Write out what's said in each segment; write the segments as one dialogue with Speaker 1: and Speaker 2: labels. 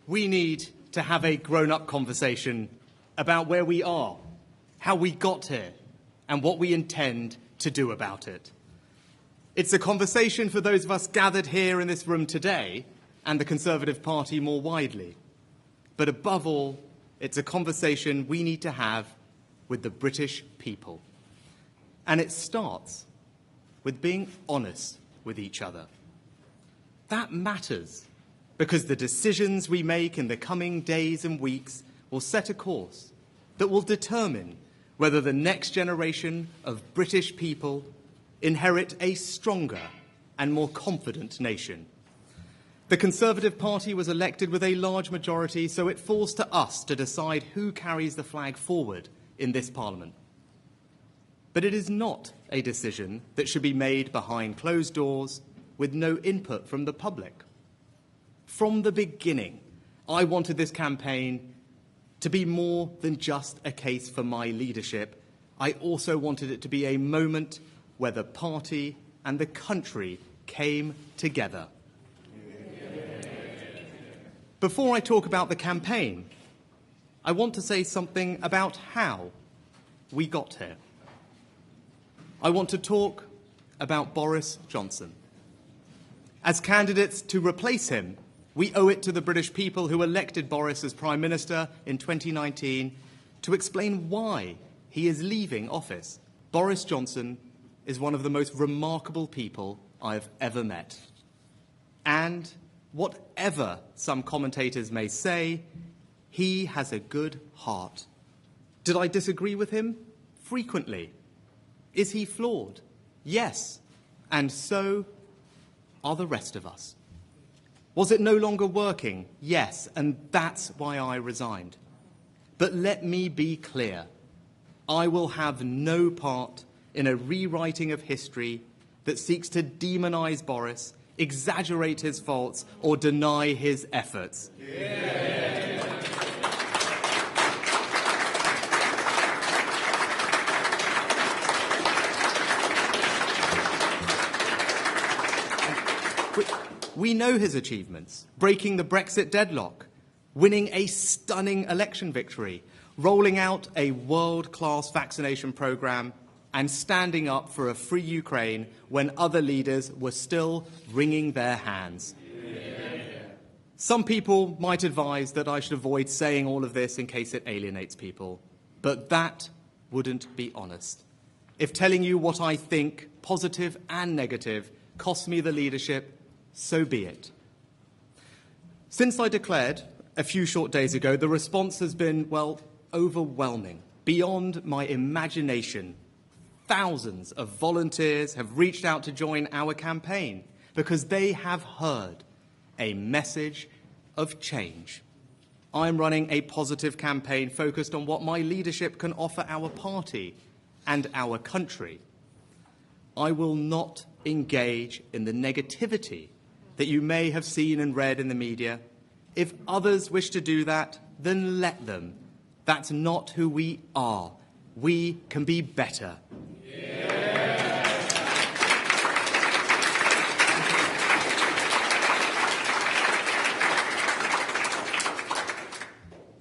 Speaker 1: we need to have a grown-up conversation about where we are, how we got here, and what we intend to do about it. It's a conversation for those of us gathered here in this room today and the Conservative Party more widely. But above all, it's a conversation we need to have with the British people. And it starts with being honest with each other. That matters because the decisions we make in the coming days and weeks will set a course that will determine whether the next generation of British people inherit a stronger and more confident nation. The Conservative Party was elected with a large majority, so it falls to us to decide who carries the flag forward in this Parliament. But it is not a decision that should be made behind closed doors with no input from the public. From the beginning, I wanted this campaign to be more than just a case for my leadership. I also wanted it to be a moment where the party and the country came together. Before I talk about the campaign, I want to say something about how we got here. I want to talk about Boris Johnson. As candidates to replace him, we owe it to the British people who elected Boris as Prime Minister in 2019 to explain why he is leaving office. Boris Johnson is one of the most remarkable people I have ever met. And whatever some commentators may say, he has a good heart. Did I disagree with him? Frequently. Is he flawed? Yes. And so are the rest of us. Was it no longer working? Yes, and that's why I resigned. But let me be clear. I will have no part in a rewriting of history that seeks to demonise Boris, exaggerate his faults, or deny his efforts. We know his achievements: breaking the Brexit deadlock, winning a stunning election victory, rolling out a world-class vaccination programme, and standing up for a free Ukraine when other leaders were still wringing their hands. Some people might advise that I should avoid saying all of this in case it alienates people, but that wouldn't be honest. If telling you what I think, positive and negative, costs me the leadership, so be it. Since I declared a few short days ago, the response has been, well, overwhelming, beyond my imagination. Thousands of volunteers have reached out to join our campaign because they have heard a message of change. I'm running a positive campaign focused on what my leadership can offer our party and our country. I will not engage in the negativity that you may have seen and read in the media. If others wish to do that, then let them. That's not who we are. We can be better.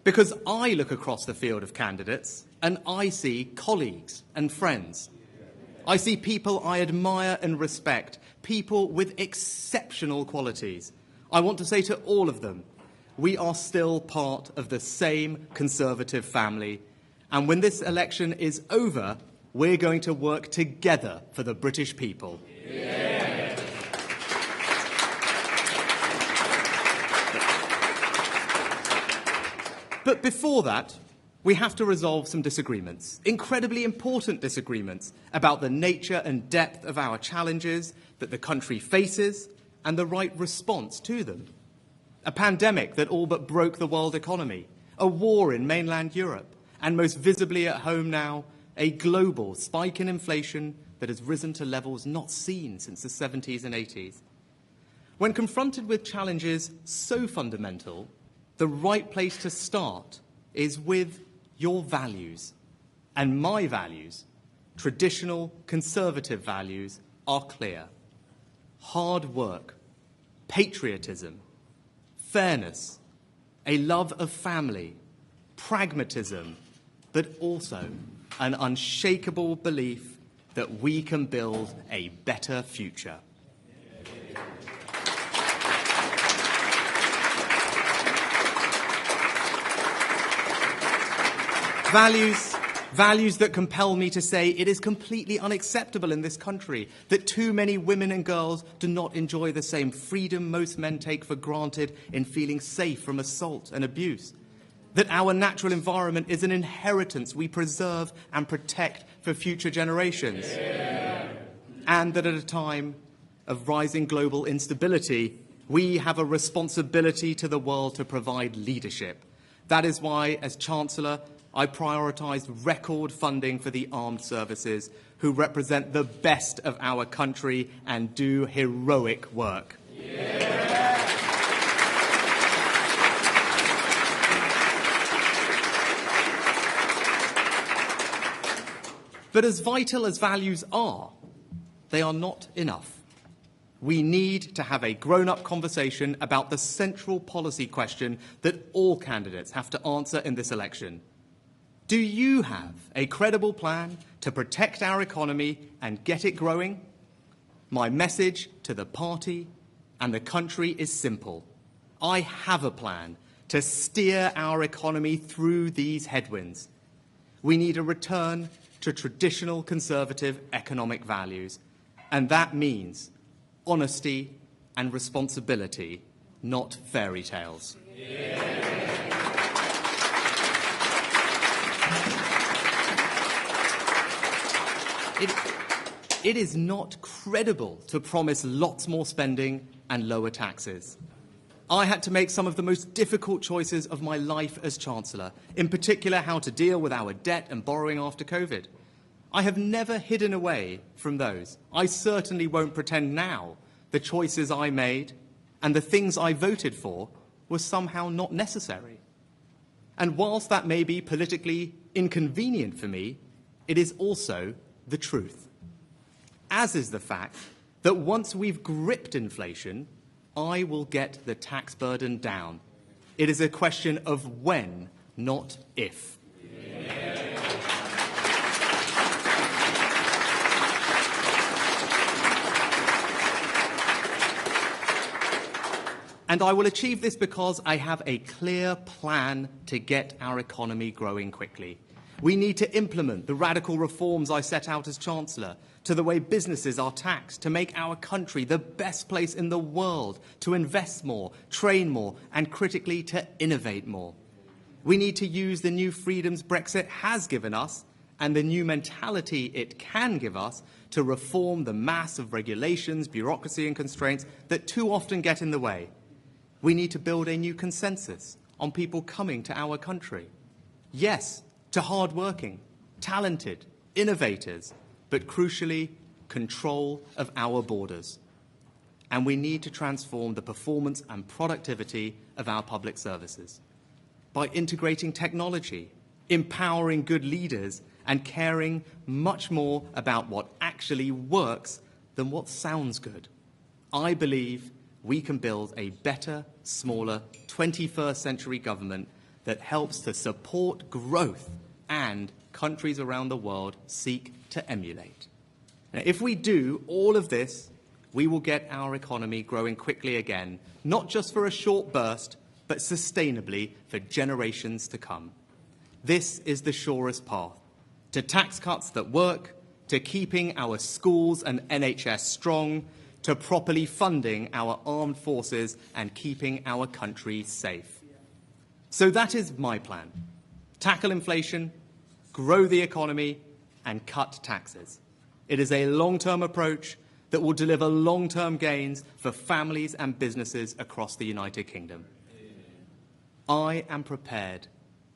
Speaker 1: Because I look across the field of candidates and I see colleagues and friends. I see people I admire and respect, people with exceptional qualities. I want to say to all of them, we are still part of the same Conservative family. And when this election is over, we're going to work together for the British people. Yeah. But before that, we have to resolve some disagreements, incredibly important disagreements, about the nature and depth of our challenges that the country faces and the right response to them. A pandemic that all but broke the world economy, a war in mainland Europe, and most visibly at home now, a global spike in inflation that has risen to levels not seen since the 70s and 80s. When confronted with challenges so fundamental, the right place to start is with your values. And my values, traditional Conservative values, are clear. Hard work, patriotism, fairness, a love of family, pragmatism, but also an unshakable belief that we can build a better future. Values that compel me to say it is completely unacceptable in this country that too many women and girls do not enjoy the same freedom most men take for granted in feeling safe from assault and abuse. That our natural environment is an inheritance we preserve and protect for future generations. Yeah. And that at a time of rising global instability, we have a responsibility to the world to provide leadership. That is why, as Chancellor, I prioritised record funding for the armed services, who represent the best of our country and do heroic work. Yeah. But as vital as values are, they are not enough. We need to have a grown-up conversation about the central policy question that all candidates have to answer in this election. Do you have a credible plan to protect our economy and get it growing? My message to the party and the country is simple. I have a plan to steer our economy through these headwinds. We need a return to traditional conservative economic values, and that means honesty and responsibility, not fairy tales. Yeah. It is not credible to promise lots more spending and lower taxes. I had to make some of the most difficult choices of my life as Chancellor, in particular how to deal with our debt and borrowing after COVID. I have never hidden away from those. I certainly won't pretend now the choices I made and the things I voted for were somehow not necessary. And whilst that may be politically inconvenient for me, it is also the truth. As is the fact that once we've gripped inflation, I will get the tax burden down. It is a question of when, not if. Yeah. And I will achieve this because I have a clear plan to get our economy growing quickly. We need to implement the radical reforms I set out as Chancellor to the way businesses are taxed, to make our country the best place in the world to invest more, train more, and critically to innovate more. We need to use the new freedoms Brexit has given us and the new mentality it can give us to reform the mass of regulations, bureaucracy and constraints that too often get in the way. We need to build a new consensus on people coming to our country. Yes, to hard-working, talented, innovators, but crucially, control of our borders. And we need to transform the performance and productivity of our public services by integrating technology, empowering good leaders, and caring much more about what actually works than what sounds good. I believe we can build a better, smaller, 21st century government that helps to support growth and countries around the world seek to emulate. Now, if we do all of this, we will get our economy growing quickly again, not just for a short burst, but sustainably for generations to come. This is the surest path to tax cuts that work, to keeping our schools and NHS strong, to properly funding our armed forces and keeping our country safe. So that is my plan. Tackle inflation, grow the economy, and cut taxes. It is a long-term approach that will deliver long-term gains for families and businesses across the United Kingdom. I am prepared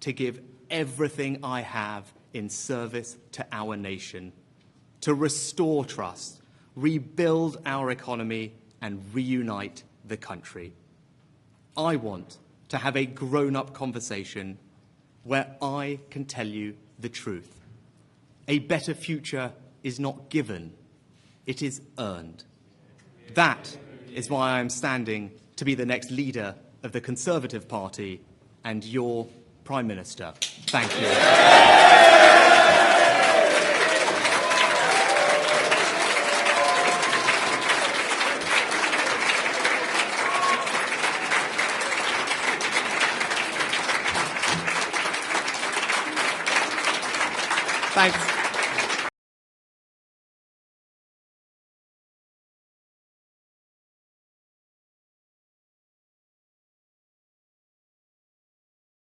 Speaker 1: to give everything I have in service to our nation, to restore trust, rebuild our economy, and reunite the country. I want to have a grown-up conversation where I can tell you the truth. A better future is not given, it is earned. That is why I am standing to be the next leader of the Conservative Party and your Prime Minister. Thank you. Thanks.